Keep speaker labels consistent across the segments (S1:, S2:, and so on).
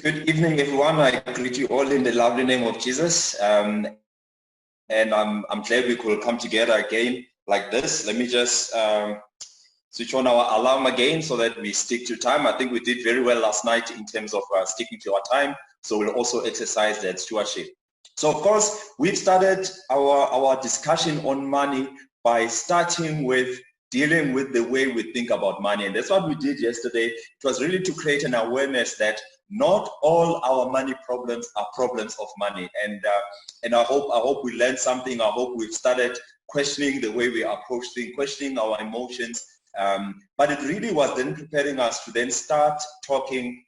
S1: Good evening, everyone. I greet you all in the lovely name of Jesus. And I'm glad we could come together again like this. Let me just switch on our alarm again so that we stick to time. I think we did very well last night in terms of sticking to our time. So we'll also exercise that stewardship. So of course, we've started our discussion on money by starting with dealing with the way we think about money. And that's what we did yesterday. It was really to create an awareness that not all our money problems are problems of money. And I hope we learned something. I hope we've started questioning the way we approach things, questioning our emotions. But it really was then preparing us to then start talking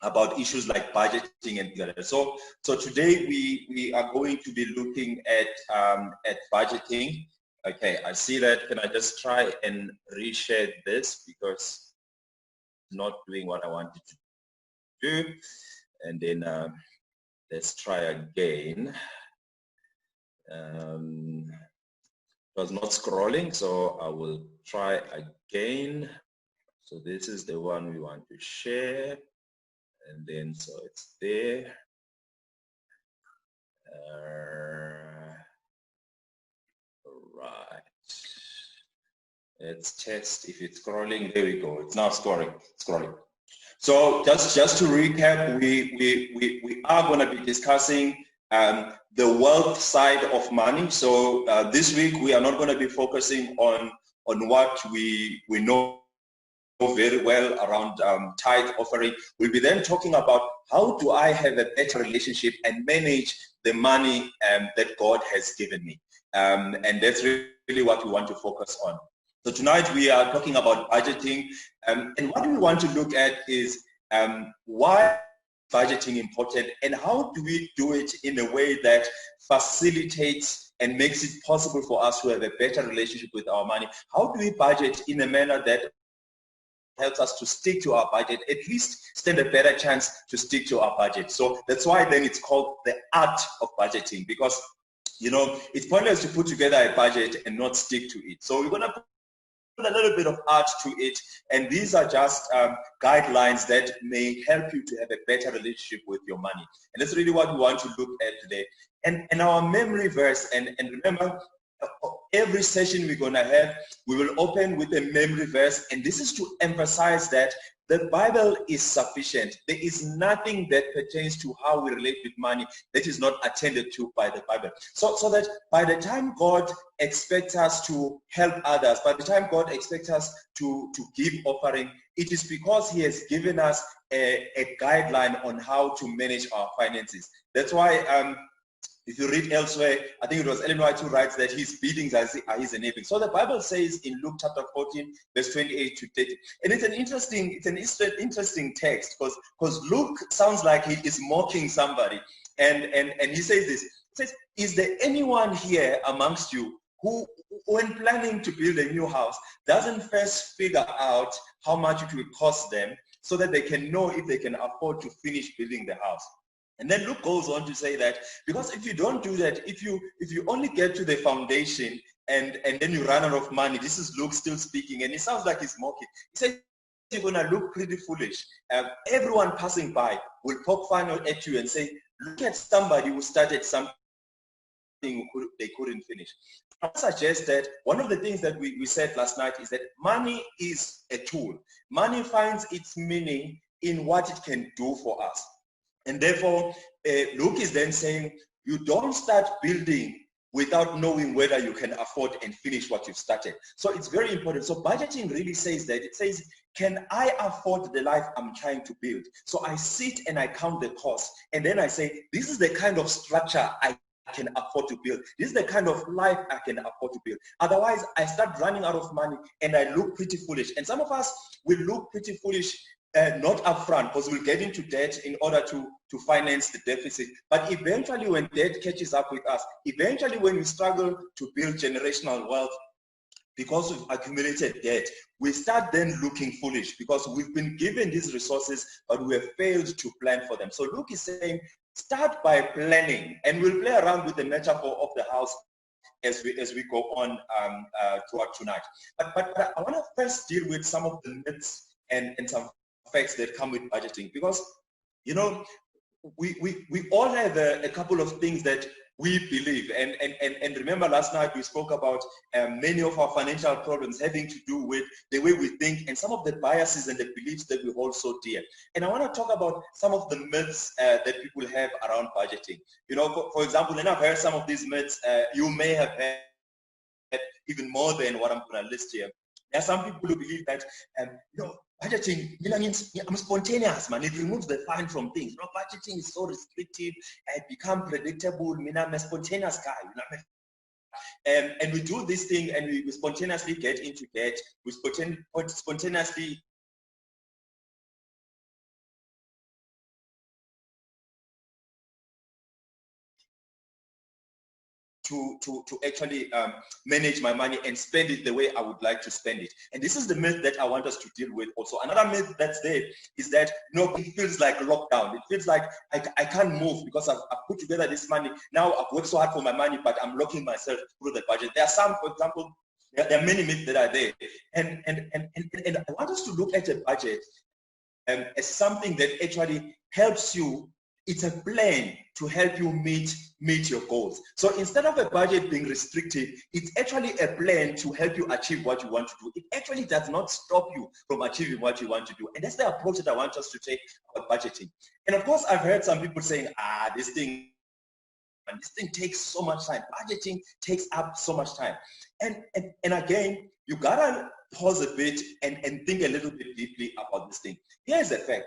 S1: about issues like budgeting and that. So today we are going to be looking at budgeting. Okay, I see that. Can I just try and reshare this because it's not doing what I wanted to do. And then let's try again. It was not scrolling, so I will try again. So this is the one we want to share. And then so it's there. Right. Let's test if it's scrolling. There we go. It's now scrolling. So just to recap, we are going to be discussing the wealth side of money. So this week we are not going to be focusing on what we know very well around tithe offering. We'll be then talking about how do I have a better relationship and manage the money that God has given me. And that's really what we want to focus on. So tonight we are talking about budgeting, and what we want to look at is why budgeting important and how do we do it in a way that facilitates and makes it possible for us to have a better relationship with our money. How do we budget in a manner that helps us to stick to our budget, at least stand a better chance to stick to our budget. So that's why then it's called the art of budgeting, because you know it's pointless to put together a budget and not stick to it. So we're going to put a little bit of art to it, and these are just guidelines that may help you to have a better relationship with your money. And that's really what we want to look at today. And our memory verse, and remember, every session we're going to have, we will open with a memory verse, and this is to emphasize that the Bible is sufficient. There is nothing that pertains to how we relate with money that is not attended to by the Bible. So that by the time God expects us to help others, by the time God expects us to give offering, it is because he has given us a guideline on how to manage our finances. That's why if you read elsewhere, I think it was Ellen White who writes that his beatings are his enabling. So the Bible says in Luke chapter 14, verse 28 to 30, and it's an interesting text because Luke sounds like he is mocking somebody, and he says this. He says, "Is there anyone here amongst you who, when planning to build a new house, doesn't first figure out how much it will cost them so that they can know if they can afford to finish building the house?" And then Luke goes on to say that because if you don't do that, if you only get to the foundation and then you run out of money, this is Luke still speaking, and it sounds like he's mocking. He says you're going to look pretty foolish. Everyone passing by will poke fun at you and say, "Look at somebody who started something they couldn't finish." I suggest that one of the things that we said last night is that money is a tool. Money finds its meaning in what it can do for us. And therefore, Luke is then saying, you don't start building without knowing whether you can afford and finish what you've started. So it's very important. So budgeting really says that. It says, can I afford the life I'm trying to build? So I sit and I count the cost. And then I say, this is the kind of structure I can afford to build. This is the kind of life I can afford to build. Otherwise, I start running out of money and I look pretty foolish. And some of us will look pretty foolish not upfront, because we'll get into debt in order to finance the deficit. But eventually when debt catches up with us, eventually when we struggle to build generational wealth because we've accumulated debt, we start then looking foolish because we've been given these resources, but we have failed to plan for them. So Luke is saying, start by planning, and we'll play around with the metaphor of the house as we go on throughout tonight. But I want to first deal with some of the myths and some facts that come with budgeting, because you know, we all have a couple of things that we believe. And remember last night we spoke about many of our financial problems having to do with the way we think and some of the biases and the beliefs that we hold so dear. And I want to talk about some of the myths that people have around budgeting. You know, for example, and I've heard some of these myths, you may have heard even more than what I'm going to list here. There are some people who believe that, you know, budgeting, you know, means I'm spontaneous, man. It removes the fun from things. You know, budgeting is so restrictive. It becomes predictable. I'm a spontaneous guy. You know, and we do this thing, and we spontaneously get into debt. We spontaneously to actually manage my money and spend it the way I would like to spend it. And this is the myth that I want us to deal with also. Another myth that's there is that, you know, it feels like lockdown. It feels like I can't move because I've put together this money. Now I've worked so hard for my money, but I'm locking myself through the budget. There are some, for example, there are many myths that are there. And I want us to look at a budget as something that actually helps you. It's a plan to help you meet your goals. So instead of a budget being restrictive, it's actually a plan to help you achieve what you want to do. It actually does not stop you from achieving what you want to do. And that's the approach that I want us to take about budgeting. And of course, I've heard some people saying, this thing takes so much time. Budgeting takes up so much time. And again, you gotta pause a bit and think a little bit deeply about this thing. Here's the fact.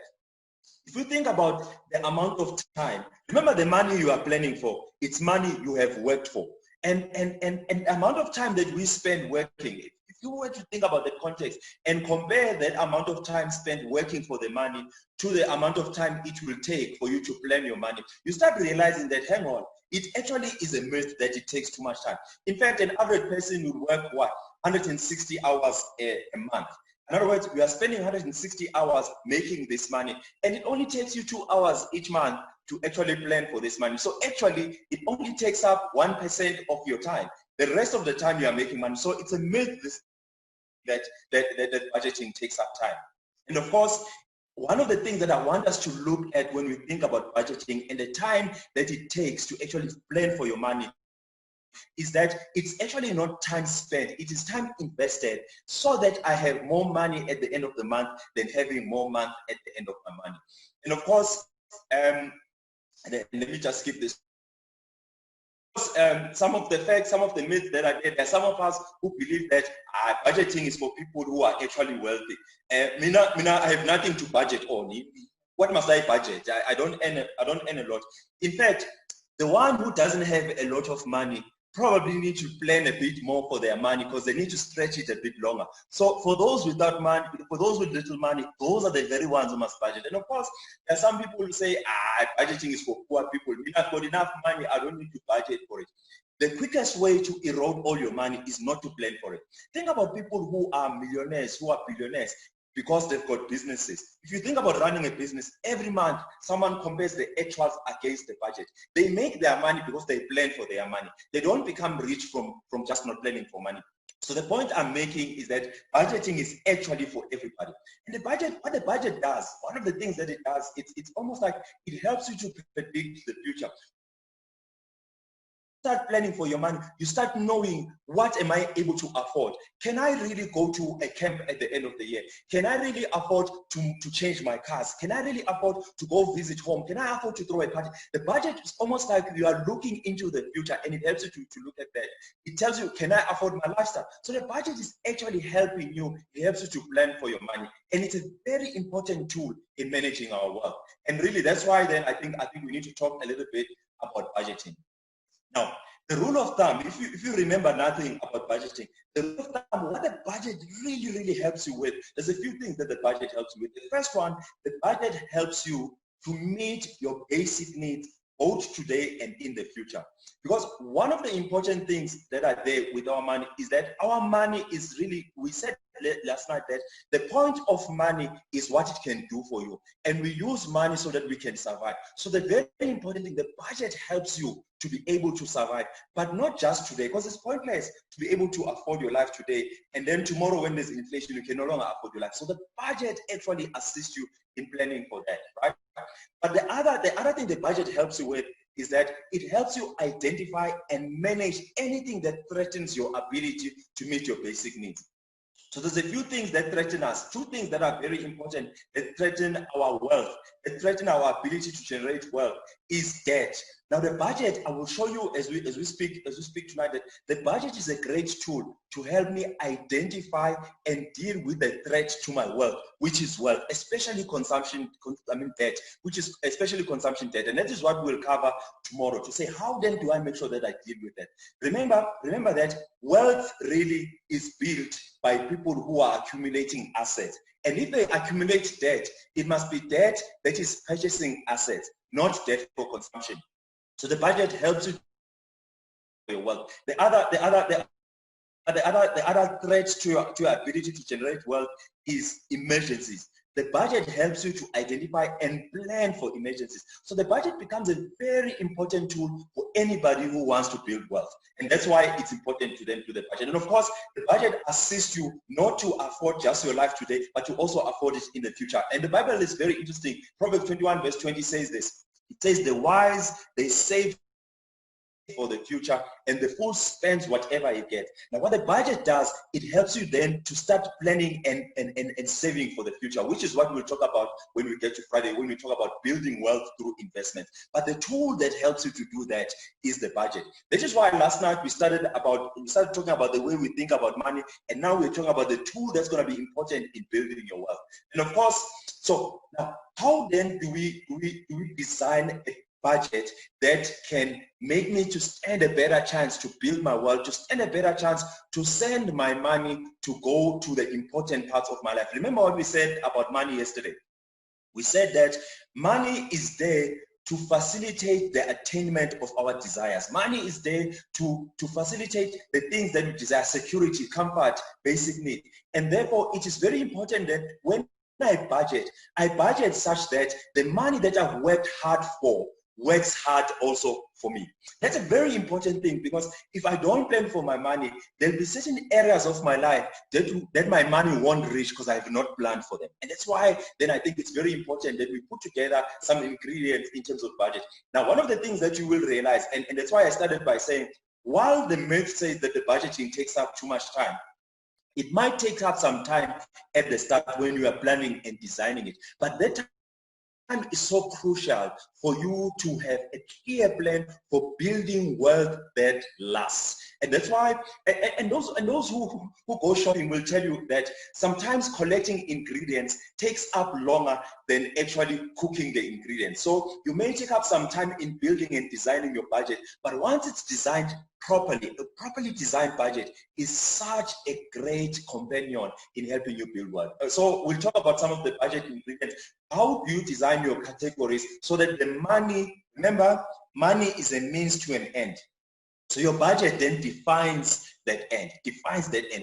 S1: If you think about the amount of time, remember the money you are planning for, it's money you have worked for. And the amount of time that we spend working, if you were to think about the context and compare that amount of time spent working for the money to the amount of time it will take for you to plan your money, you start realizing that, hang on, it actually is a myth that it takes too much time. In fact, an average person would work, what, 160 hours a month. In other words, we are spending 160 hours making this money, and it only takes you 2 hours each month to actually plan for this money. So actually, it only takes up 1% of your time. The rest of the time you are making money. So it's a myth that budgeting takes up time. And of course, one of the things that I want us to look at when we think about budgeting and the time that it takes to actually plan for your money is that it's actually not time spent, it is time invested so that I have more money at the end of the month than having more money at the end of my money. And of course, let me just skip this. Some of the facts, some of the myths that are there, there are some of us who believe that budgeting is for people who are actually wealthy. I have nothing to budget on. What must I budget? I don't earn a lot. In fact, the one who doesn't have a lot of money probably need to plan a bit more for their money because they need to stretch it a bit longer. So for those without money, for those with little money, those are the very ones who must budget. And of course, there are some people who say, budgeting is for poor people. I've got enough money, I don't need to budget for it. The quickest way to erode all your money is not to plan for it. Think about people who are millionaires, who are billionaires, because they've got businesses. If you think about running a business, every month someone compares the actuals against the budget. They make their money because they plan for their money. They don't become rich from just not planning for money. So the point I'm making is that budgeting is actually for everybody. And the budget, what the budget does, one of the things that it does, it's almost like it helps you to predict the future. Start planning for your money, you start knowing, what am I able to afford? Can I really go to a camp at the end of the year? Can I really afford to change my cars? Can I really afford to go visit home? Can I afford to throw a party? The budget is almost like you are looking into the future, and it helps you to look at that. It tells you, can I afford my lifestyle? So the budget is actually helping you. It helps you to plan for your money, and it's a very important tool in managing our wealth. And really, that's why then I think we need to talk a little bit about budgeting. Now, the rule of thumb, if you remember nothing about budgeting, the rule of thumb, what the budget really helps you with, there's a few things that the budget helps you with. The first one, the budget helps you to meet your basic needs both today and in the future. Because one of the important things that are there with our money is that our money is really, we set last night that the point of money is what it can do for you. And we use money so that we can survive. So the very important thing, the budget helps you to be able to survive, but not just today, because it's pointless to be able to afford your life today, and then tomorrow when there's inflation, you can no longer afford your life. So the budget actually assists you in planning for that, right? But the other thing the budget helps you with is that it helps you identify and manage anything that threatens your ability to meet your basic needs. So there's a few things that threaten us, two things that are very important that threaten our wealth, that threaten our ability to generate wealth, is debt. Now the budget, I will show you as we speak tonight, that the budget is a great tool to help me identify and deal with the threat to my wealth, which is wealth, especially debt, which is especially consumption debt. And that is what we'll cover tomorrow, to say, how then do I make sure that I deal with that? Remember that wealth really is built by people who are accumulating assets. And if they accumulate debt, it must be debt that is purchasing assets, not debt for consumption. So the budget helps you your wealth. The other threat to your ability to generate wealth is emergencies. The budget helps you to identify and plan for emergencies. So the budget becomes a very important tool for anybody who wants to build wealth. And that's why it's important to them to the budget. And of course, the budget assists you not to afford just your life today, but to also afford it in the future. And the Bible is very interesting. Proverbs 21 verse 20 says this. It says, the wise, they save for the future, and the fool spends whatever he gets. Now what the budget does, it helps you then to start planning and saving for the future, which is what we'll talk about when we get to Friday, when we talk about building wealth through investment. But the tool that helps you to do that is the budget. That is why last night we started talking about the way we think about money, and now we're talking about the tool that's going to be important in building your wealth. And of course, so now how then do we design a budget that can make me to stand a better chance to build my wealth, to stand a better chance to send my money to go to the important parts of my life? Remember what we said about money yesterday? We said that money is there to facilitate the attainment of our desires. Money is there to facilitate the things that we desire: security, comfort, basic need. And therefore, it is very important that when I budget such that the money that I've worked hard for works hard also for me. That's a very important thing, because if I don't plan for my money, there'll be certain areas of my life that my money won't reach because I have not planned for them. And that's why then I think it's very important that we put together some ingredients in terms of budget. Now, one of the things that you will realize, and that's why I started by saying, while the myth says that the budgeting takes up too much time, it might take up some time at the start when you are planning and designing it. But that time is so crucial for you to have a clear plan for building wealth that lasts. And that's why, and those who go shopping will tell you that sometimes collecting ingredients takes up longer than actually cooking the ingredients. So you may take up some time in building and designing your budget, but once it's designed properly, a properly designed budget is such a great companion in helping you build wealth. So we'll talk about some of the budget ingredients. How do you design your categories so that the money, remember, money is a means to an end. So your budget then defines that end,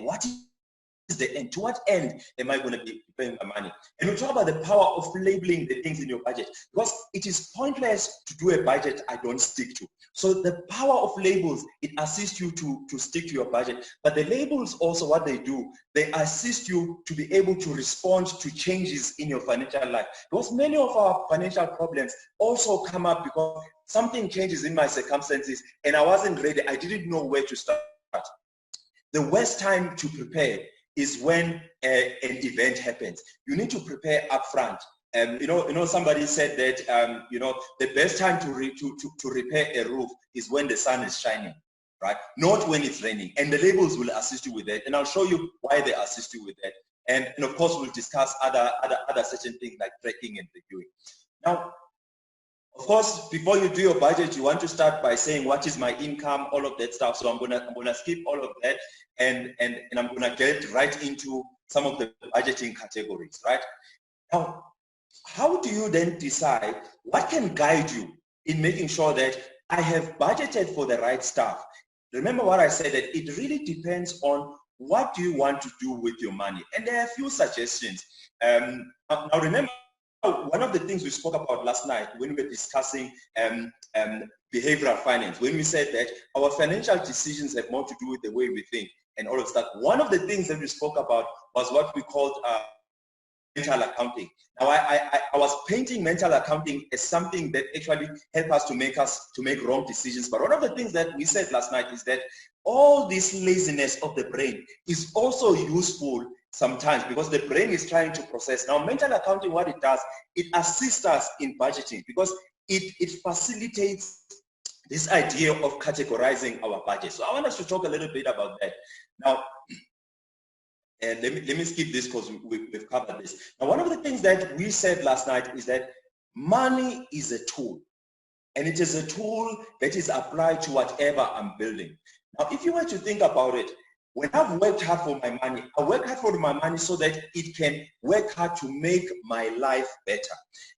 S1: What is the end? To what end am I going to be paying my money? And we'll talk about the power of labeling the things in your budget, because it is pointless to do a budget I don't stick to. So the power of labels, it assists you to stick to your budget. But the labels also, what they do, they assist you to be able to respond to changes in your financial life. Because many of our financial problems also come up because something changes in my circumstances and I wasn't ready. I didn't know where to start. The worst time to prepare is when an event happens. You need to prepare upfront. Somebody said that the best time to repair a roof is when the sun is shining, right? Not when it's raining. And the labels will assist you with that. And I'll show you why they assist you with that. And of course, we'll discuss other certain things like tracking and reviewing. Now, of course, before you do your budget, you want to start by saying, what is my income, all of that stuff. So I'm gonna skip all of that, and I'm gonna get right into some of the budgeting categories, right? Now, how do you then decide what can guide you in making sure that I have budgeted for the right stuff? Remember what I said, that it really depends on what do you want to do with your money? And there are a few suggestions. Now remember, one of the things we spoke about last night when we were discussing behavioral finance, when we said that our financial decisions have more to do with the way we think and all of that. One of the things that we spoke about was what we called mental accounting. Now, I was painting mental accounting as something that actually help us to make wrong decisions. But one of the things that we said last night is that all this laziness of the brain is also useful sometimes because the brain is trying to process. Now, mental accounting, what it does, it assists us in budgeting because it facilitates this idea of categorizing our budget. So I want us to talk a little bit about that. Now, and let me skip this because we've covered this. Now, one of the things that we said last night is that money is a tool, and it is a tool that is applied to whatever I'm building. Now, if you were to think about it, when I've worked hard for my money, I work hard for my money so that it can work hard to make my life better.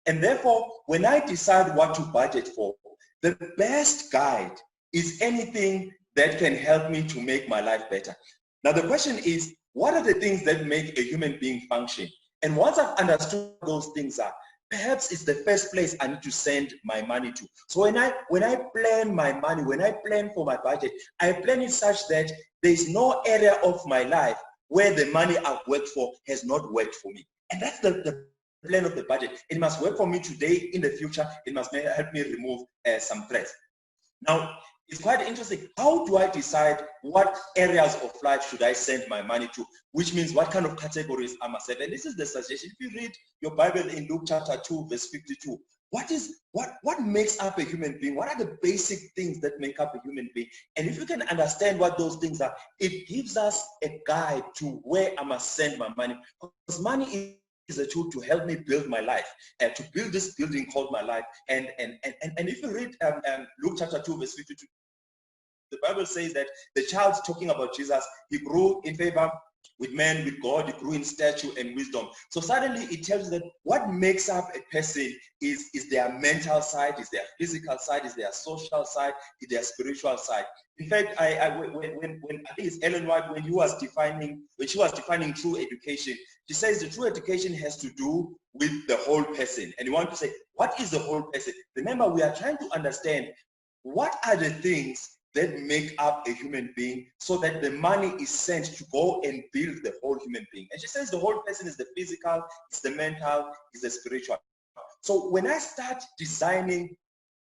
S1: And therefore, when I decide what to budget for, the best guide is anything that can help me to make my life better. Now, the question is, what are the things that make a human being function? And once I've understood what those things are, perhaps it's the first place I need to send my money to. So when I plan my money, when I plan for my budget, I plan it such that there's no area of my life where the money I've worked for has not worked for me. And that's the plan of the budget. It must work for me today, in the future. It must help me remove some threats. Now, it's quite interesting. How do I decide what areas of life should I send my money to? Which means what kind of categories I must have. And this is the suggestion. If you read your Bible in Luke chapter 2, verse 52, what makes up a human being? What are the basic things that make up a human being? And if you can understand what those things are, it gives us a guide to where I must send my money. Because money is a tool to help me build my life, to build this building called my life. And if you read Luke chapter 2, verse 52, the Bible says that the child talking about Jesus, he grew in favor with men, with God, he grew in stature and wisdom. So suddenly it tells you that what makes up a person is their mental side, is their physical side, is their social side, is their spiritual side. In fact, when I think it's Ellen White, when she was defining true education, she says the true education has to do with the whole person. And you want to say, what is the whole person? Remember, we are trying to understand what are the things that make up a human being so that the money is sent to go and build the whole human being. And she says the whole person is the physical, is the mental, is the spiritual. So when I start designing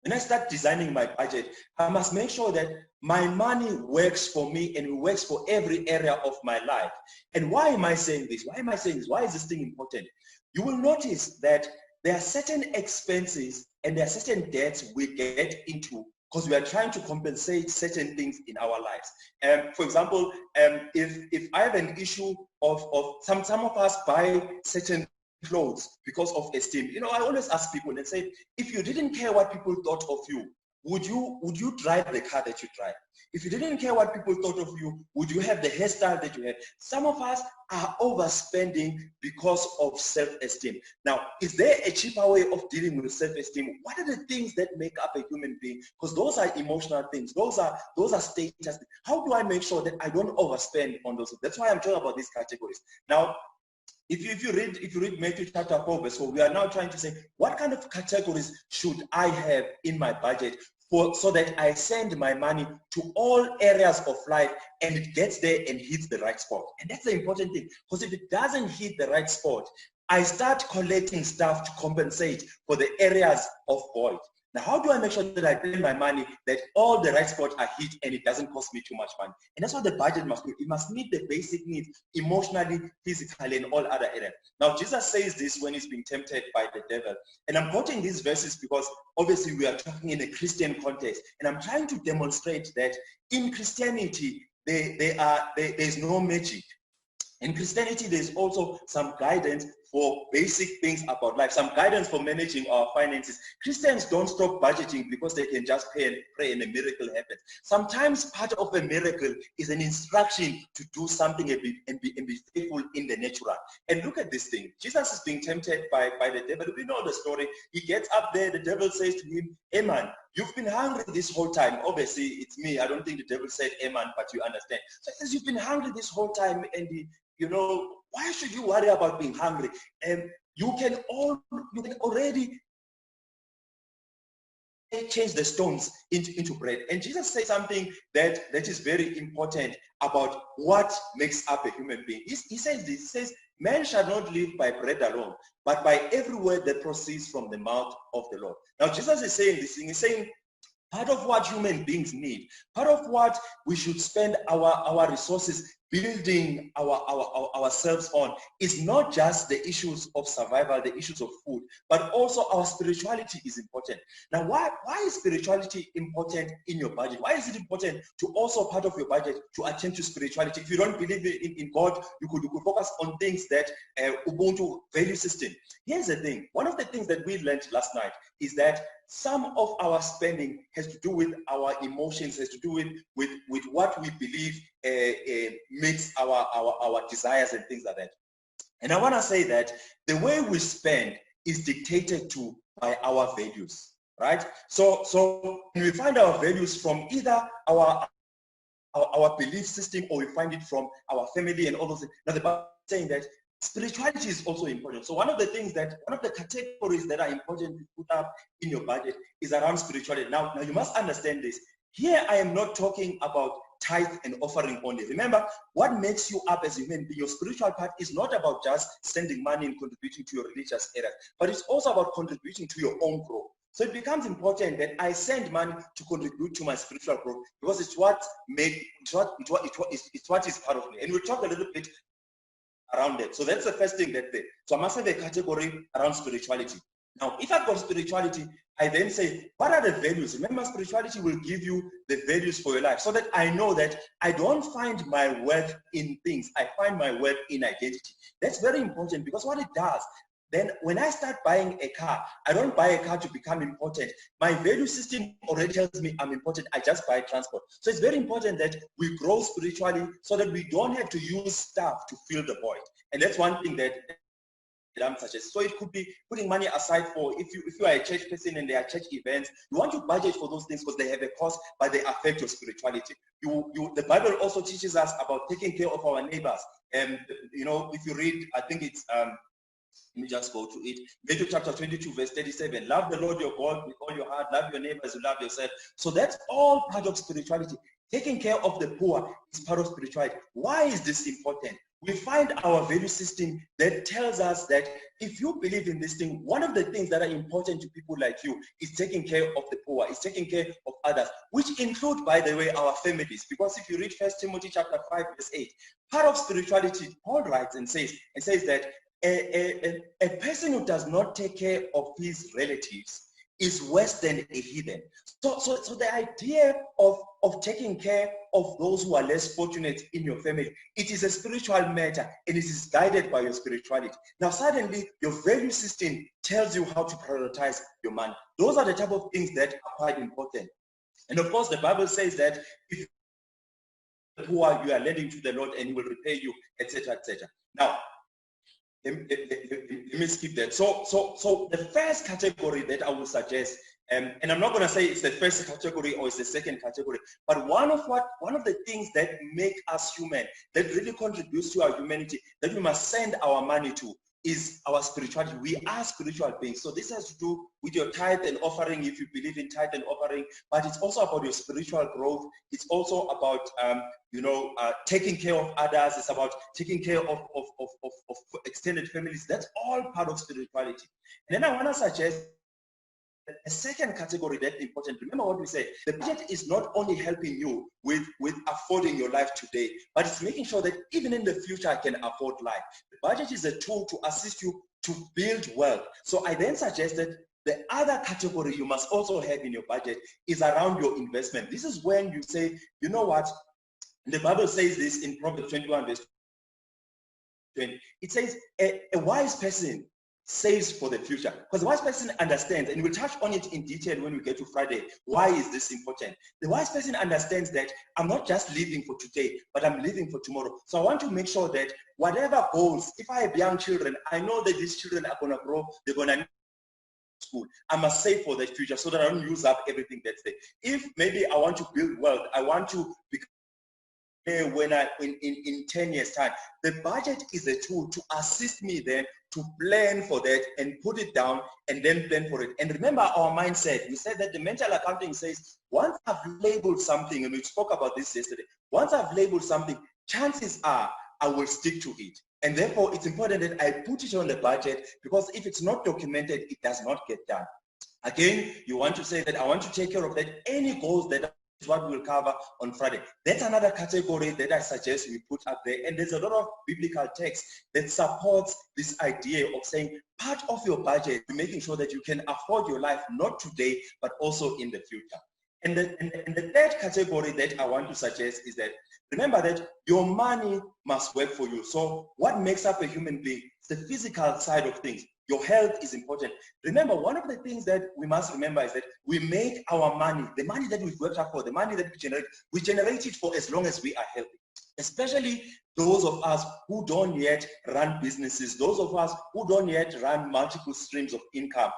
S1: my budget, I must make sure that my money works for me and it works for every area of my life. And why am I saying this? Why am I saying this? Why is this thing important? You will notice that there are certain expenses and there are certain debts we get into because we are trying to compensate certain things in our lives. For example, if I have an issue of some of us buy certain clothes because of esteem. You know, I always ask people and say, if you didn't care what people thought of you, would you drive the car that you drive? If you didn't care what people thought of you, would you have the hairstyle that you have? Some of us are overspending because of self-esteem. Now, is there a cheaper way of dealing with self-esteem? What are the things that make up a human being? Because those are emotional things. Those are status. How do I make sure that I don't overspend on those? That's why I'm talking about these categories. Now, if you read Matthew chapter 4, verse 4, we are now trying to say, what kind of categories should I have in my budget so that I send my money to all areas of life and it gets there and hits the right spot? And that's the important thing, because if it doesn't hit the right spot, I start collecting stuff to compensate for the areas of void. Now, how do I make sure that I plan my money that all the right spots are hit and it doesn't cost me too much money? And that's what the budget must do. It must meet the basic needs emotionally, physically, and all other areas. Now, Jesus says this when he's being tempted by the devil. And I'm quoting these verses because obviously we are talking in a Christian context. And I'm trying to demonstrate that in Christianity, there's no magic. In Christianity, there's also some guidance for basic things about life, some guidance for managing our finances. Christians don't stop budgeting because they can just pray and a miracle happens. Sometimes part of a miracle is an instruction to do something and be faithful in the natural. And look at this thing. Jesus is being tempted by the devil. We know the story. He gets up there. The devil says to him, "Hey man, you've been hungry this whole time." Obviously, it's me. I don't think the devil said amen, but you understand. So he says, "You've been hungry this whole time, and why should you worry about being hungry? And you can already change the stones into bread." And Jesus says something that is very important about what makes up a human being. He says this. He says, "Man shall not live by bread alone, but by every word that proceeds from the mouth of the Lord." Now, Jesus is saying this thing. He's saying part of what human beings need, part of what we should spend our resources building ourselves on, is not just the issues of survival, the issues of food, but also our spirituality is important. Now, why is spirituality important in your budget? Why is it important to also part of your budget to attend to spirituality? If you don't believe in God, you could focus on things that Ubuntu value system. Here's the thing. One of the things that we learned last night is that some of our spending has to do with our emotions, has to do with what we believe makes our desires and things like that. And I want to say that the way we spend is dictated to by our values, right? So we find our values from either our belief system, or we find it from our family and all those things. Now the Bible is saying that spirituality is also important. So one of the categories that are important to put up in your budget is around spirituality. Now you must understand this. Here I am not talking about tithe and offering only. Remember, what makes you up as a human being, your spiritual part, is not about just sending money and contributing to your religious areas, but it's also about contributing to your own growth. So it becomes important that I send money to contribute to my spiritual growth, because it's what is part of me. And we'll talk a little bit around that. So that's the first thing that there. So I must have a category around spirituality. Now, if I've got spirituality, I then say, what are the values? Remember, spirituality will give you the values for your life, so that I know that I don't find my worth in things. I find my worth in identity. That's very important, because what it does, then when I start buying a car, I don't buy a car to become important. My value system already tells me I'm important. I just buy transport. So it's very important that we grow spiritually, so that we don't have to use stuff to fill the void. And that's one thing that I'm suggesting. So it could be putting money aside for, if you are a church person and there are church events, you want to budget for those things because they have a cost, but they affect your spirituality. The Bible also teaches us about taking care of our neighbors. And if you read, I think it's let me just go to it. Matthew chapter 22, verse 37. Love the Lord your God with all your heart. Love your neighbor as you love yourself. So that's all part of spirituality. Taking care of the poor is part of spirituality. Why is this important? We find our value system that tells us that if you believe in this thing, one of the things that are important to people like you is taking care of the poor, is taking care of others, which include, by the way, our families. Because if you read 1 Timothy chapter 5, verse 8, part of spirituality, Paul writes and says that a person who does not take care of his relatives is worse than a heathen. So the idea of taking care of those who are less fortunate in your family, it is a spiritual matter, and it is guided by your spirituality. Now suddenly your value system tells you how to prioritize your money. Those are the type of things that are quite important. And of course the Bible says that if the poor, you are lending to the Lord and he will repay you, etc., etc. Now let me skip that. So the first category that I would suggest, and I'm not going to say it's the first category or it's the second category, but one of the things that make us human, that really contributes to our humanity, that we must send our money to, is our spirituality. We are spiritual beings. So this has to do with your tithe and offering, if you believe in tithe and offering, but it's also about your spiritual growth. It's also about, taking care of others. It's about taking care of extended families. That's all part of spirituality. And then I want to suggest a second category that's important. Remember what we said. The budget is not only helping you with affording your life today, but it's making sure that even in the future I can afford life. The budget is a tool to assist you to build wealth. So I then suggested the other category you must also have in your budget is around your investment. This is when you say, you know what? The Bible says this in Proverbs 21 verse 20. It says a wise person saves for the future, because the wise person understands, and we'll touch on it in detail when we get to Friday. Why is this important? The wise person understands that I'm not just living for today, but I'm living for tomorrow. So I want to make sure that whatever goals, if I have young children, I know that these children are going to grow, they're going to school. I must save for the future so that I don't use up everything that's there. If maybe I want to build wealth, I want to become when in 10 years time, the budget is a tool to assist me then to plan for that and put it down and then plan for it. And remember our mindset, we said that the mental accounting says once I've labeled something, and we spoke about this yesterday, once I've labeled something, chances are I will stick to it. And therefore it's important that I put it on the budget, because if it's not documented, it does not get done. Again, you want to say that I want to take care of that. Any goals that is what we'll cover on Friday. That's another category that I suggest we put up there. And there's a lot of biblical text that supports this idea of saying part of your budget, making sure that you can afford your life, not today, but also in the future. And the third category that I want to suggest is that remember that your money must work for you. So what makes up a human being? It's the physical side of things. Your health is important. Remember, one of the things that we must remember is that we make our money, the money that we've worked hard for, the money that we generate it for as long as we are healthy. Especially those of us who don't yet run businesses, those of us who don't yet run multiple streams of income.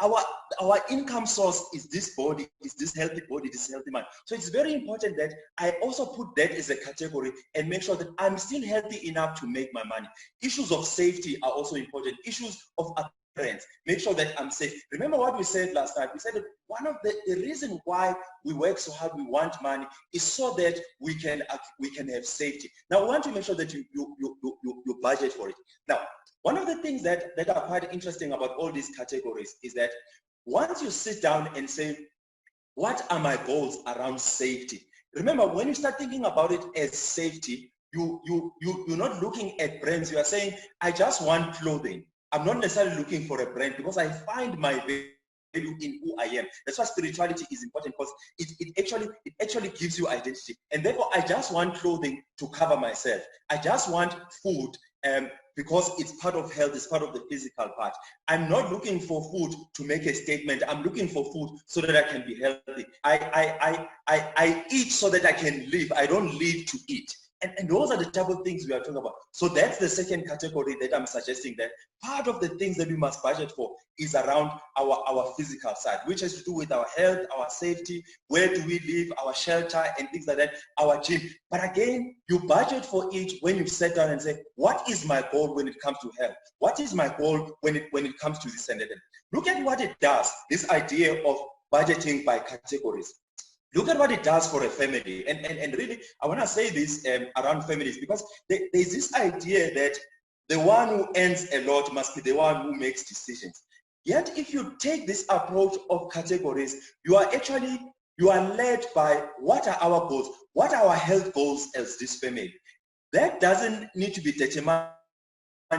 S1: Our income source is this body, is this healthy body, this healthy mind. So it's very important that I also put that as a category and make sure that I'm still healthy enough to make my money. Issues of safety are also important. Issues of appearance. Make sure that I'm safe. Remember what we said last night? We said that one of the reason why we work so hard, we want money, is so that we can have safety. Now we want to make sure that you budget for it. Now, one of the things that are quite interesting about all these categories is that once you sit down and say, what are my goals around safety? Remember, when you start thinking about it as safety, you're not looking at brands. You are saying, I just want clothing. I'm not necessarily looking for a brand, because I find my value in who I am. That's why spirituality is important, because it actually gives you identity. And therefore, I just want clothing to cover myself. I just want food because it's part of health, it's part of the physical part. I'm not looking for food to make a statement. I'm looking for food so that I can be healthy. I eat so that I can live. I don't live to eat. And those are the type of things we are talking about. So that's the second category that I'm suggesting, that part of the things that we must budget for is around our physical side, which has to do with our health, our safety, where do we live, our shelter, and things like that, our gym. But again, you budget for each when you sit down and say, what is my goal when it comes to health? What is my goal when it comes to this and that? Look at what it does, this idea of budgeting by categories. Look at what it does for a family. And really, I want to say this around families, because there's this idea that the one who earns a lot must be the one who makes decisions. Yet, if you take this approach of categories, you are led by what are our goals, what are our health goals as this family. That doesn't need to be determined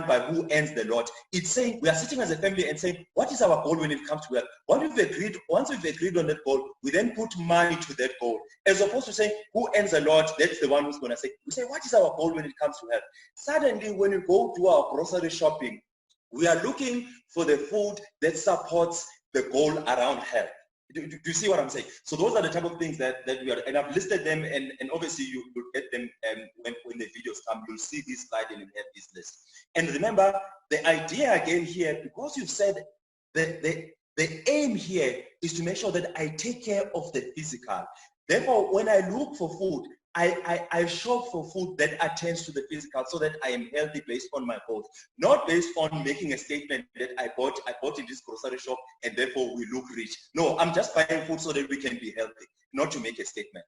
S1: by who earns the lot. It's saying we are sitting as a family and saying, what is our goal when it comes to wealth? Once we've agreed on that goal, we then put money to that goal, as opposed to saying who earns a lot, that's the one who's going to say. We say, what is our goal when it comes to health? Suddenly, when we go to our grocery shopping, we are looking for the food that supports the goal around health. Do you see what I'm saying? So those are the type of things that we are, and I've listed them, and obviously you'll get them when the videos come. You'll see this slide and you have this list. And remember, the idea again here, because you've said that the aim here is to make sure that I take care of the physical. Therefore, when I look for food, I shop for food that attends to the physical, so that I am healthy based on my goals, not based on making a statement that I bought in this grocery shop and therefore we look rich. No, I'm just buying food so that we can be healthy, not to make a statement.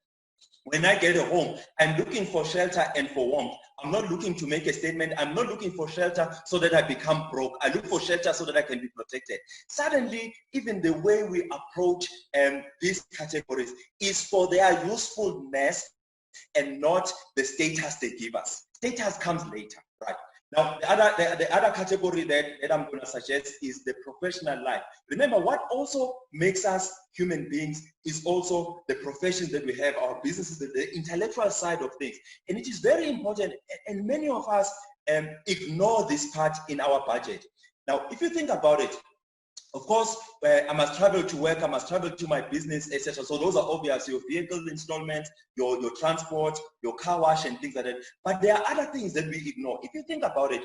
S1: When I get a home, I'm looking for shelter and for warmth. I'm not looking to make a statement. I'm not looking for shelter so that I become broke. I look for shelter so that I can be protected. Suddenly, even the way we approach these categories is for their usefulness and not the status they give us. Status comes later, right? Now, the other category that I'm going to suggest is the professional life. Remember, what also makes us human beings is also the professions that we have, our businesses, the intellectual side of things. And it is very important, and many of us ignore this part in our budget. Now, if you think about it, of course, I must travel to work, I must travel to my business, etc. So those are obvious, your vehicle installments, your transport, your car wash and things like that. But there are other things that we ignore. If you think about it,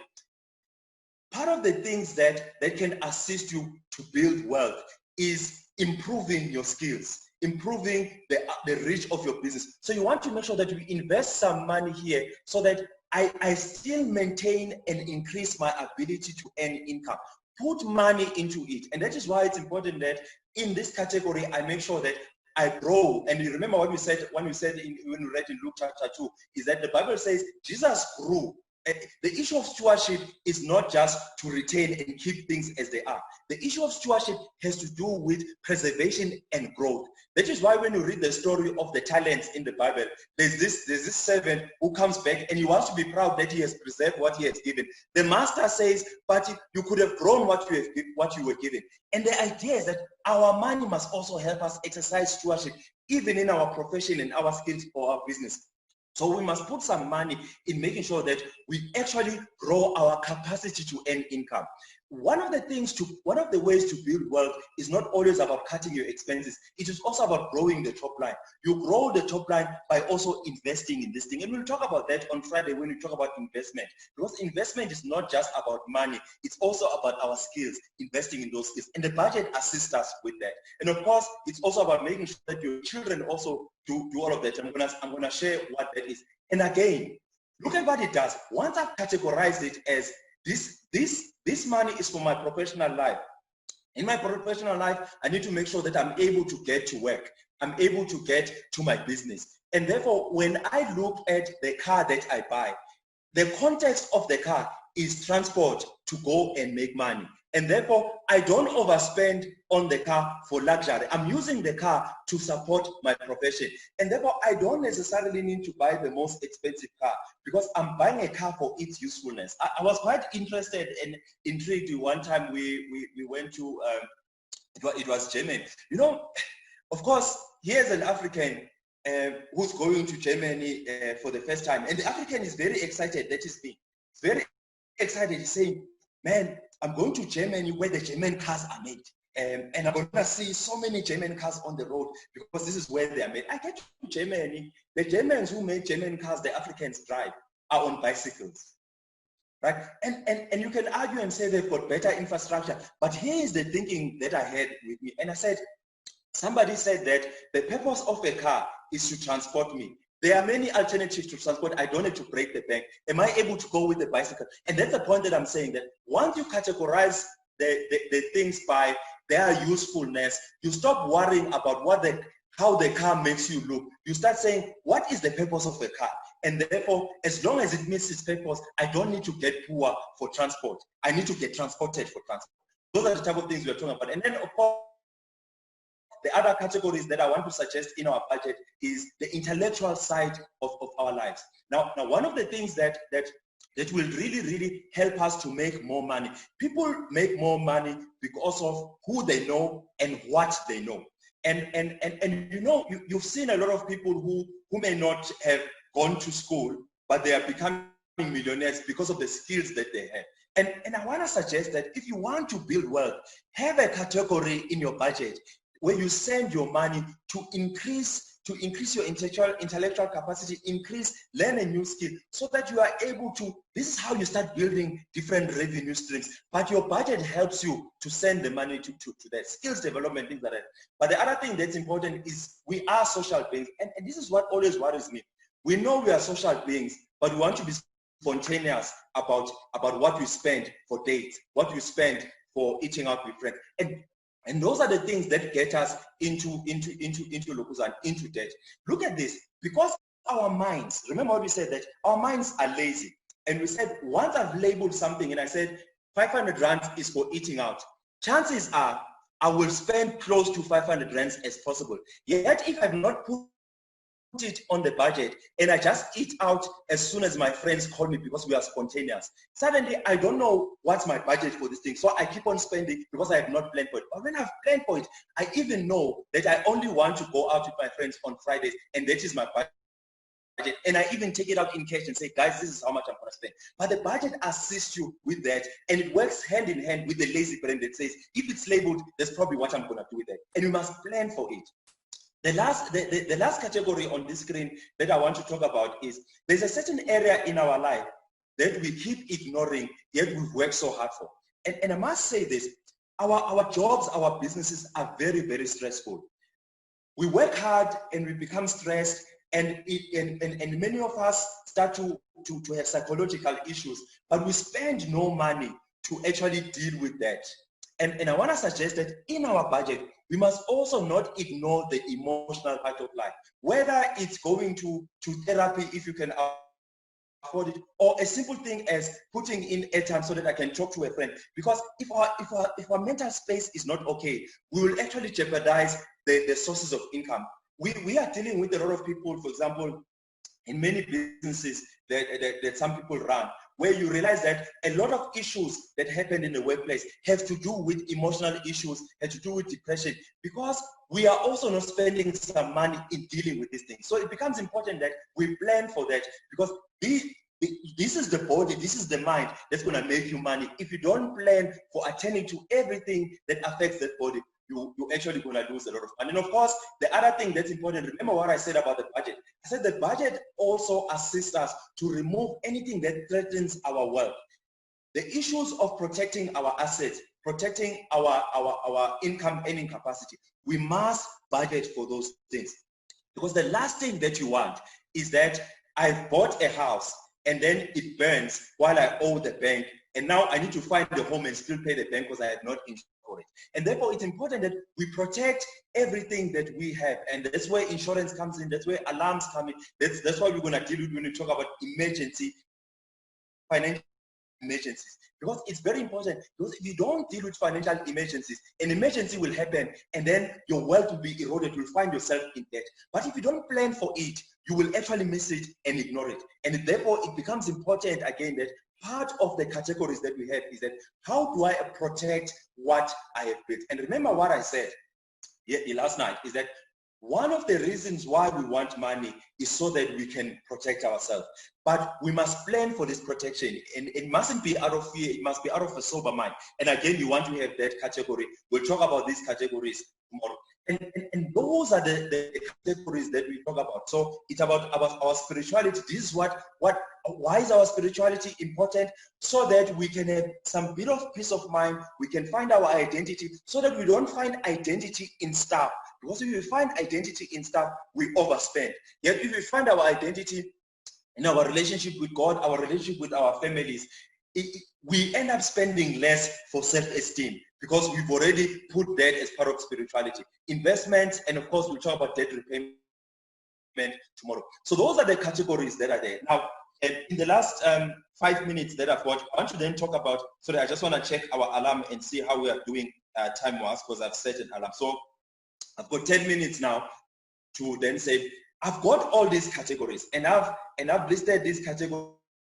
S1: part of the things that can assist you to build wealth is improving your skills, improving the reach of your business. So you want to make sure that we invest some money here so that I still maintain and increase my ability to earn income. Put money into it. And that is why it's important that in this category, I make sure that I grow. And you remember what we said when we read in Luke chapter 2, is that the Bible says Jesus grew. The issue of stewardship is not just to retain and keep things as they are. The issue of stewardship has to do with preservation and growth. That is why when you read the story of the talents in the Bible, there's this servant who comes back and he wants to be proud that he has preserved what he has given. The master says, but you could have grown what you were given. And the idea is that our money must also help us exercise stewardship, even in our profession and our skills or our business. So we must put some money in making sure that we actually grow our capacity to earn income. One of the ways to build wealth is not always about cutting your expenses. It is also about growing the top line. You grow the top line by also investing in this thing. And we'll talk about that on Friday when we talk about investment. Because investment is not just about money. It's also about our skills, investing in those skills. And the budget assists us with that. And of course, it's also about making sure that your children also do all of that. I'm gonna share what that is. And again, look at what it does. Once I've categorized it as this money is for my professional life. In my professional life, I need to make sure that I'm able to get to work. I'm able to get to my business. And therefore, when I look at the car that I buy, the context of the car is transport to go and make money. And therefore, I don't overspend on the car for luxury. I'm using the car to support my profession. And therefore, I don't necessarily need to buy the most expensive car because I'm buying a car for its usefulness. I was quite interested and intrigued. One time we went to, it was Germany. You know, of course, here's an African who's going to Germany for the first time. And the African is very excited, that is me. He's very excited. He's saying, man, I'm going to Germany where the German cars are made. And I'm going to see so many German cars on the road because this is where they are made. I get to Germany, the Germans who made German cars, the Africans drive, are on bicycles. Right? And you can argue and say they've got better infrastructure. But here is the thinking that I had with me. And I said, somebody said that the purpose of a car is to transport me. There are many alternatives to transport. I don't need to break the bank. Am I able to go with the bicycle? And that's the point that I'm saying, that once you categorize the things by their usefulness, you stop worrying about how the car makes you look. You start saying, what is the purpose of a car? And therefore, as long as it meets its purpose, I don't need to get poor for transport. I need to get transported for transport. Those are the type of things we're talking about. And then, of course, the other categories that I want to suggest in our budget is the intellectual side of our lives. Now, one of the things that will really help us to make more money. People make more money because of who they know and what they know. And you know, you've seen a lot of people who may not have gone to school, but they are becoming millionaires because of the skills that they have. And I want to suggest that if you want to build wealth, have a category in your budget where you send your money to increase your intellectual capacity, learn a new skill, so that you are able to, this is how you start building different revenue streams. But your budget helps you to send the money to that. Skills development, things like that. But the other thing that's important is we are social beings. And this is what always worries me. We know we are social beings, but we want to be spontaneous about what we spend for dates, what we spend for eating out with friends. And those are the things that get us into debt. Look at this. Because our minds, remember what we said, that our minds are lazy. And we said, once I've labeled something and I said 500 rands is for eating out, chances are I will spend close to 500 rands as possible. Yet if I've not put it on the budget and I just eat out as soon as my friends call me because we are spontaneous, suddenly I don't know what's my budget for this thing, so I keep on spending because I have not planned for it. But when I've planned for it, I even know that I only want to go out with my friends on Fridays, and that is my budget and I even take it out in cash and say, guys, this is how much I'm going to spend. But the budget assists you with that, and it works hand in hand with the lazy brain that says, if it's labeled, that's probably what I'm going to do with it. And you must plan for it. The last category on this screen that I want to talk about is there's a certain area in our life that we keep ignoring, yet we've worked so hard for. And I must say this, our jobs, our businesses are very, very stressful. We work hard and we become stressed, and many of us start to have psychological issues, but we spend no money to actually deal with that. And I want to suggest that in our budget, we must also not ignore the emotional part of life, whether it's going to therapy if you can afford it, or a simple thing as putting in airtime so that I can talk to a friend. Because if our mental space is not okay, we will actually jeopardize the sources of income. We are dealing with a lot of people, for example, in many businesses that some people run, where you realize that a lot of issues that happen in the workplace have to do with emotional issues, have to do with depression, because we are also not spending some money in dealing with these things. So it becomes important that we plan for that, because this is the body, this is the mind that's going to make you money. If you don't plan for attending to everything that affects that body, you're actually going to lose a lot of money. And of course, the other thing that's important, remember what I said about the budget. I said the budget also assists us to remove anything that threatens our wealth. The issues of protecting our assets, protecting our income earning capacity, we must budget for those things. Because the last thing that you want is that I've bought a house and then it burns while I owe the bank, and now I need to find the home and still pay the bank because I have not insured it. And therefore, it's important that we protect everything that we have, and that's where insurance comes in, that's where alarms come in. That's why we're going to deal with when we talk about emergency, financial emergencies, because it's very important. Because if you don't deal with financial emergencies, an emergency will happen and then your wealth will be eroded. You'll find yourself in debt. But if you don't plan for it, you will actually miss it and ignore it. And therefore, it becomes important again that part of the categories that we have is that how do I protect what I have built? And remember what I said last night is that one of the reasons why we want money is so that we can protect ourselves. But we must plan for this protection, and it mustn't be out of fear, it must be out of a sober mind. And again, you want to have that category. We'll talk about these categories tomorrow. And those are the categories that we talk about. So it's about our spirituality. This is why is our spirituality important? So that we can have some bit of peace of mind, we can find our identity, so that we don't find identity in stuff. Because if we find identity in stuff, we overspend. Yet if we find our identity in our relationship with God, our relationship with our families, we end up spending less for self-esteem, because we've already put that as part of spirituality. Investments, and of course, we'll talk about debt repayment tomorrow. So those are the categories that are there. Now, in the last 5 minutes that I've got, I want to then talk about, sorry, I just want to check our alarm and see how we are doing time-wise, because I've set an alarm. So I've got 10 minutes now to then say, I've got all these categories, and I've listed these categories,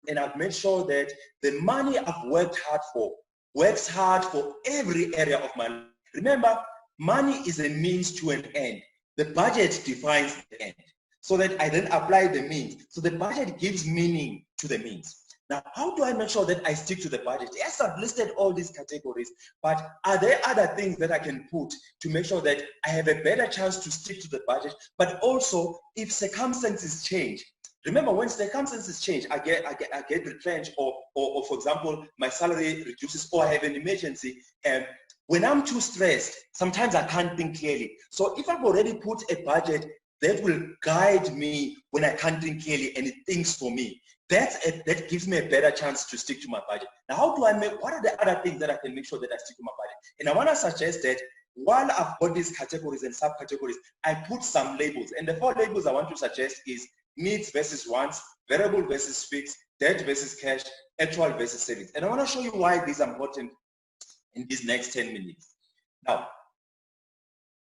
S1: and I've made sure that the money I've worked hard for works hard for every area of my life. Remember, money is a means to an end. The budget defines the end, so that I then apply the means. So the budget gives meaning to the means. Now, how do I make sure that I stick to the budget? Yes, I've listed all these categories, but are there other things that I can put to make sure that I have a better chance to stick to the budget? But also, if circumstances change, remember, when circumstances change, I get retrenched, or for example, my salary reduces, or I have an emergency, and when I'm too stressed, sometimes I can't think clearly. So if I've already put a budget that will guide me when I can't think clearly and it thinks for me, that gives me a better chance to stick to my budget. Now, how do I what are the other things that I can make sure that I stick to my budget? And I want to suggest that while I've got these categories and subcategories, I put some labels. And the 4 labels I want to suggest is needs versus wants, variable versus fixed, debt versus cash, actual versus savings. And I want to show you why these are important in these next 10 minutes. Now,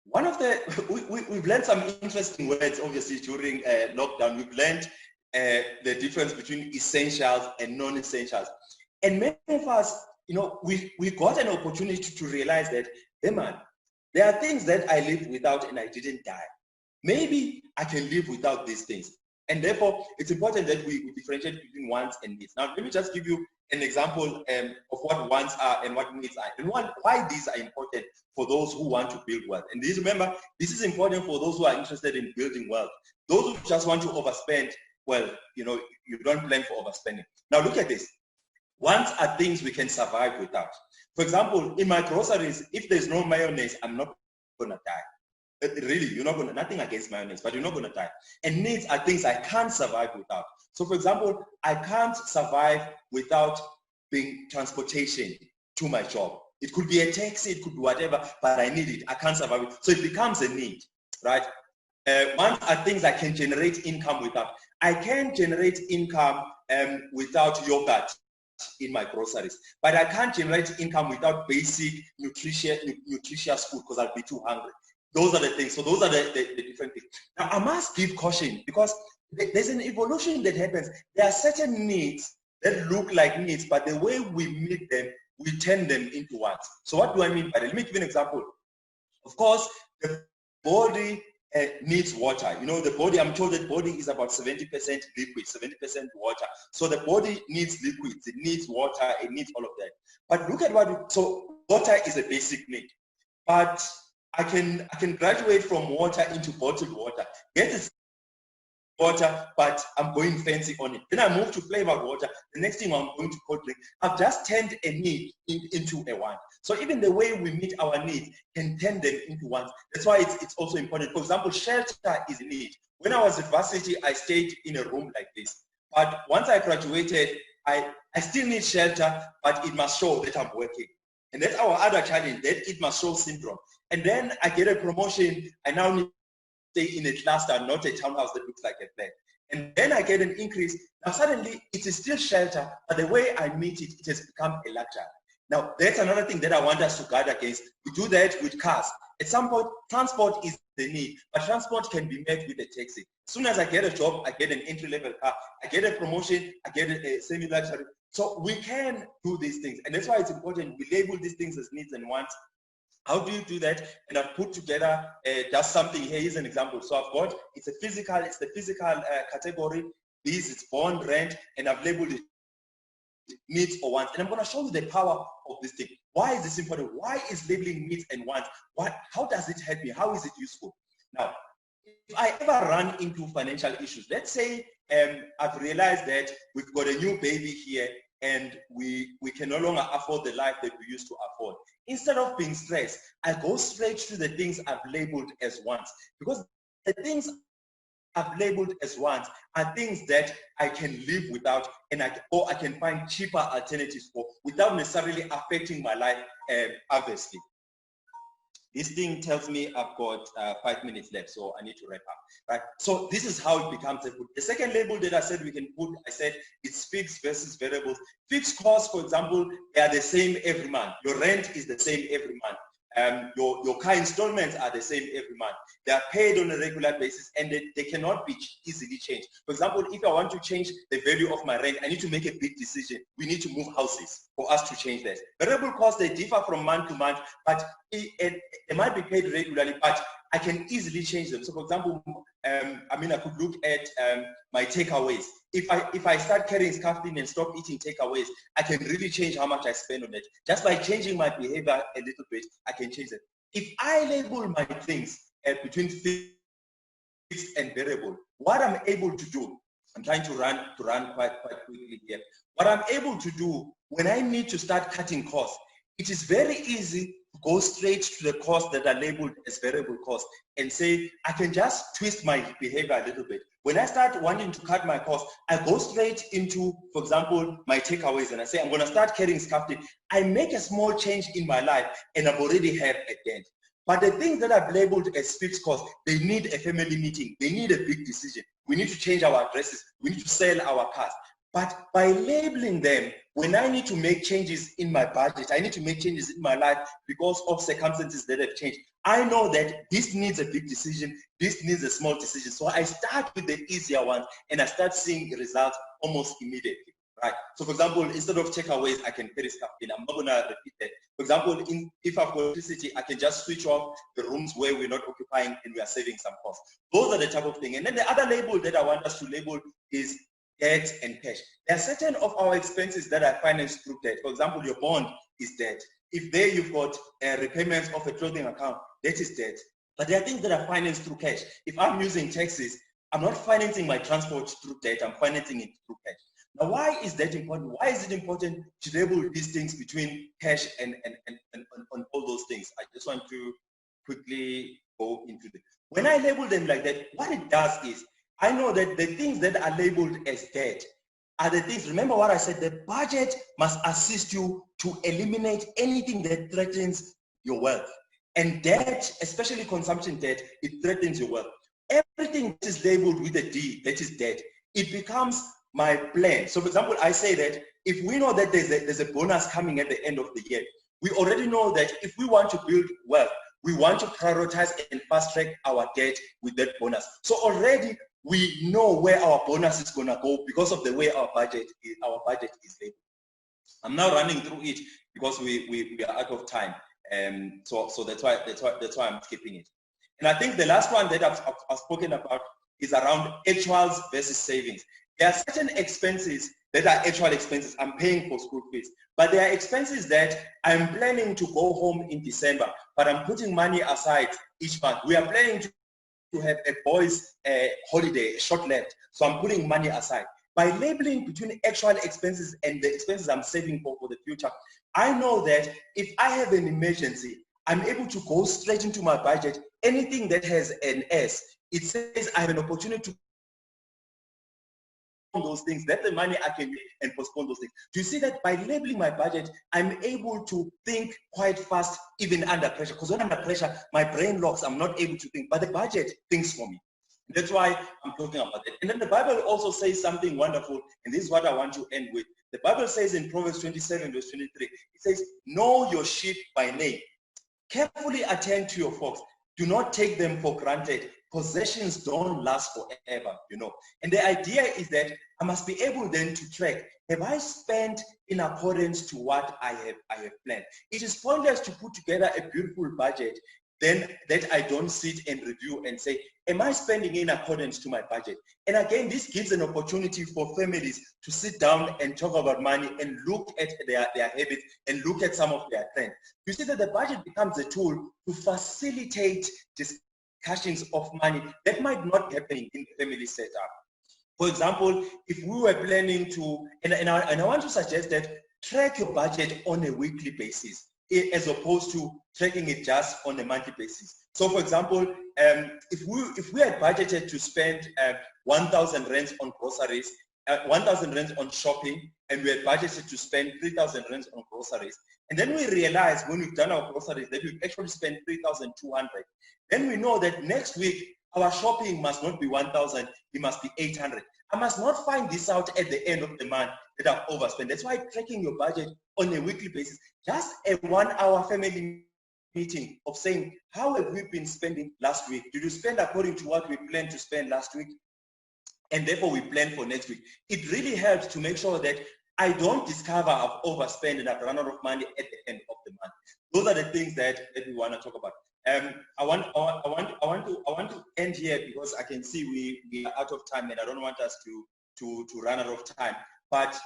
S1: one of we've learned some interesting words, obviously, during lockdown. We've learned the difference between essentials and non-essentials. And many of us, we got an opportunity to realize that, hey man, there are things that I live without and I didn't die. Maybe I can live without these things. And therefore, it's important that we differentiate between wants and needs. Now, let me just give you an example of what wants are and what needs are, and why these are important for those who want to build wealth. And these, remember, this is important for those who are interested in building wealth. Those who just want to overspend, well, you know, you don't plan for overspending. Now, look at this. Wants are things we can survive without. For example, in my groceries, if there's no mayonnaise, I'm not going to die. Really, you're not going to, nothing against mayonnaise, but you're not going to die. And needs are things I can't survive without. So for example, I can't survive without being transportation to my job. It could be a taxi, it could be whatever, but I need it. I can't survive it. So it becomes a need, right? Wants are things I can generate income without. I can generate income without yogurt in my groceries, but I can't generate income without basic nutritious food because I'll be too hungry. Those are the things. So those are the different things. Now I must give caution because there's an evolution that happens. There are certain needs that look like needs, but the way we meet them, we turn them into wants. So what do I mean by that? Let me give you an example. Of course, the body needs water. You know, the body, I'm told that body is about 70% liquid, 70% water. So the body needs liquids, it needs water, it needs all of that. But look at so water is a basic need. But I can graduate from water into bottled water. Get water, but I'm going fancy on it. Then I move to flavored water. The next thing I'm going to cold drink. I've just turned a need into a want. So even the way we meet our needs can turn them into wants. That's why it's also important. For example, shelter is a need. When I was at varsity, I stayed in a room like this. But once I graduated, I still need shelter, but it must show that I'm working. And that's our other challenge, that it must show syndrome. And then I get a promotion. I now need stay in a cluster, not a townhouse that looks like a flat. And then I get an increase. Now suddenly it is still shelter, but the way I meet it, it has become a luxury. Now that's another thing that I want us to guard against. We do that with cars. At some point, transport is the need, but transport can be met with a taxi. As soon as I get a job, I get an entry-level car. I get a promotion, I get a semi-luxury. So we can do these things. And that's why it's important we label these things as needs and wants. How do you do that? And I've put together just something here. Here's an example. So I've got, it's the physical category. This is born, rent, and I've labeled it needs or wants. And I'm going to show you the power of this thing. Why is this important? Why is labeling needs and wants? How does it help me? How is it useful? Now, if I ever run into financial issues, let's say I've realized that we've got a new baby here and we can no longer afford the life that we used to afford. Instead of being stressed, I go straight to the things I've labeled as wants, because the things I've labeled as wants are things that I can live without, and I can find cheaper alternatives for without necessarily affecting my life adversely. This thing tells me I've got 5 minutes left, so I need to wrap up, right? So this is how it becomes a good. The second label that I said we can put, I said it's fixed versus variables. Fixed costs, for example, they are the same every month. Your rent is the same every month. Your car installments are the same every month. They are paid on a regular basis and they cannot be easily changed. For example, if I want to change the value of my rent, I need to make a big decision. We need to move houses for us to change that. Variable costs, they differ from month to month, but they might be paid regularly, but I can easily change them. So for example, I could look at my takeaways. If I start carrying scarfing and stop eating takeaways, I can really change how much I spend on it. Just by changing my behavior a little bit, I can change it. If I label my things between fixed and variable, what I'm able to do, I'm trying to run quite quickly here. What I'm able to do when I need to start cutting costs, it is very easy to go straight to the costs that are labeled as variable costs and say, I can just twist my behavior a little bit. When I start wanting to cut my costs, I go straight into, for example, my takeaways and I say, I'm going to start carrying scarfing. I make a small change in my life and I've already had a dent. But the things that I've labeled as fixed costs, they need a family meeting. They need a big decision. We need to change our addresses. We need to sell our cars. But by labeling them, when I need to make changes in my budget, I need to make changes in my life because of circumstances that have changed, I know that this needs a big decision, this needs a small decision. So I start with the easier ones and I start seeing results almost immediately. right? So for example, instead of takeaways, I can carry stuff in. I'm not gonna repeat that. For example, if I've got electricity, I can just switch off the rooms where we're not occupying and we are saving some costs. Those are the type of thing. And then the other label that I want us to label is debt and cash. There are certain of our expenses that are financed through debt. For example, your bond is debt. If there you've got repayments of a clothing account, that is debt. But there are things that are financed through cash. If I'm using taxis, I'm not financing my transport through debt, I'm financing it through cash. Now, why is that important? Why is it important to label these things between cash and all those things? I just want to quickly go into them. When I label them like that, what it does is, I know that the things that are labeled as debt are the things, remember what I said, the budget must assist you to eliminate anything that threatens your wealth. And debt, especially consumption debt, it threatens your wealth. Everything that is labeled with a D, that is debt, it becomes my plan. So for example, I say that if we know that there's a bonus coming at the end of the year, we already know that if we want to build wealth, we want to prioritize and fast track our debt with that bonus. So already we know where our bonus is gonna go because of the way our budget is labeled. I'm now running through it because we are out of time. So that's why I'm skipping it. And I think the last one that I've spoken about is around actuals versus savings. There are certain expenses that are actual expenses. I'm paying for school fees, but there are expenses that I'm planning to go home in December, but I'm putting money aside each month. We are planning to have a boys' holiday, short left, so I'm putting money aside. By labeling between actual expenses and the expenses I'm saving for the future, I know that if I have an emergency, I'm able to go straight into my budget. Anything that has an S, it says I have an opportunity to those things, that's the money I can use and postpone those things. Do you see that by labeling my budget, I'm able to think quite fast even under pressure? Because when I'm under pressure, my brain locks, I'm not able to think, but the budget thinks for me. That's why I'm talking about it. And then the Bible also says something wonderful, and this is what I want to end with. The Bible says in Proverbs 27, verse 23, it says, know your sheep by name. Carefully attend to your flocks. Do not take them for granted. Possessions don't last forever, you know. And the idea is that I must be able then to track, have I spent in accordance to what I have planned? It is pointless to put together a beautiful budget then that I don't sit and review and say, am I spending in accordance to my budget? And again, this gives an opportunity for families to sit down and talk about money and look at their habits and look at some of their trends. You see that the budget becomes a tool to facilitate discussions of money that might not happen in the family setup. For example, if we were planning to, and I want to suggest that track your budget on a weekly basis, as opposed to tracking it just on a monthly basis. So for example, if we had budgeted to spend 1,000 rands on groceries, 1,000 rands on shopping, and we had budgeted to spend 3,000 rands on groceries, and then we realized when we've done our groceries that we've actually spent 3,200, then we know that next week our shopping must not be 1,000, it must be 800. I must not find this out at the end of the month that I've overspent. That's why tracking your budget on a weekly basis, just a 1-hour family meeting of saying, how have we been spending last week? Did you spend according to what we planned to spend last week? And therefore we plan for next week. It really helps to make sure that I don't discover I've overspent and I've run out of money at the end of the month. Those are the things that we want to talk about. I want to end here because I can see we are out of time and I don't want us to run out of time. But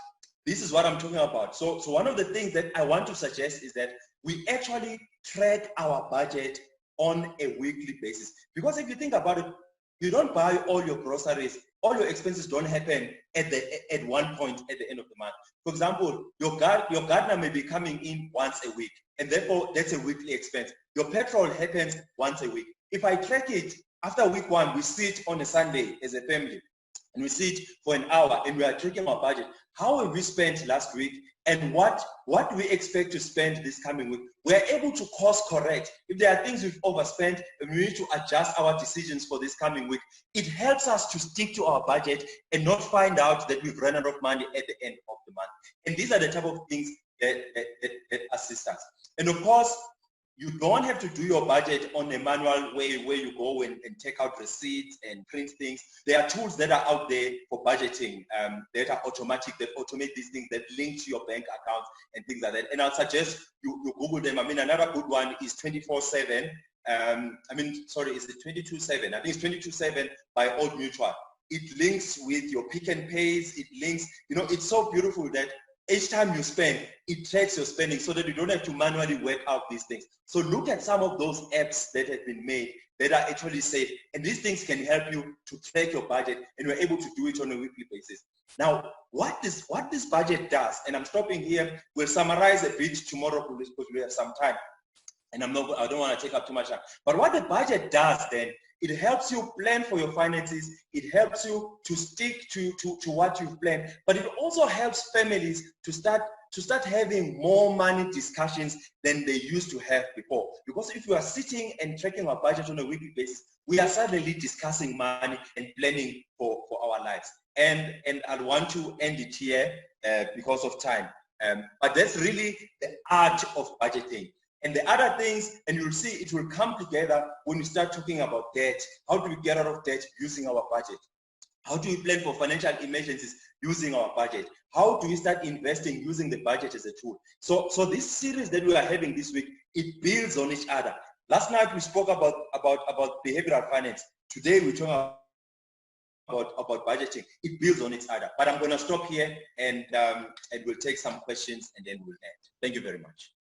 S1: this is what I'm talking about. So one of the things that I want to suggest is that we actually track our budget on a weekly basis. Because if you think about it, you don't buy all your groceries, all your expenses don't happen at one point at the end of the month. For example, your gardener may be coming in once a week, and therefore that's a weekly expense. Your petrol happens once a week. If I track it, after week 1, we sit on a Sunday as a family, and we sit for an hour, and we are tracking our budget. How have we spent last week, and what do we expect to spend this coming week? We are able to course correct. If there are things we've overspent and we need to adjust our decisions for this coming week, it helps us to stick to our budget and not find out that we've run out of money at the end of the month. And these are the type of things that assist us. And of course, You don't have to do your budget on a manual way where you go and take out receipts and print things. There are tools that are out there for budgeting that are automatic, that automate these things, that link to your bank accounts and things like that. And I'll suggest you Google them. I mean, another good one is 24/7. Is it 22/7? I think it's 22/7 by Old Mutual. It links with your Pick and Pays. It links, it's so beautiful that each time you spend, it tracks your spending so that you don't have to manually work out these things. So look at some of those apps that have been made that are actually safe. And these things can help you to track your budget, and you're able to do it on a weekly basis. Now, what this budget does, and I'm stopping here, we'll summarize a bit tomorrow because we have some time. And I don't want to take up too much time. But what the budget does then, it helps you plan for your finances. It helps you to stick to what you've planned. But it also helps families to start having more money discussions than they used to have before. Because if you are sitting and tracking our budget on a weekly basis, we are suddenly discussing money and planning for our lives. And I want to end it here because of time. But that's really the art of budgeting. And the other things, and you'll see it will come together when we start talking about debt. How do we get out of debt using our budget? How do we plan for financial emergencies using our budget? How do we start investing using the budget as a tool? So this series that we are having this week, it builds on each other. Last night we spoke about behavioral finance. Today we talk about budgeting. It builds on each other. But I'm going to stop here and we'll take some questions and then we'll end. Thank you very much.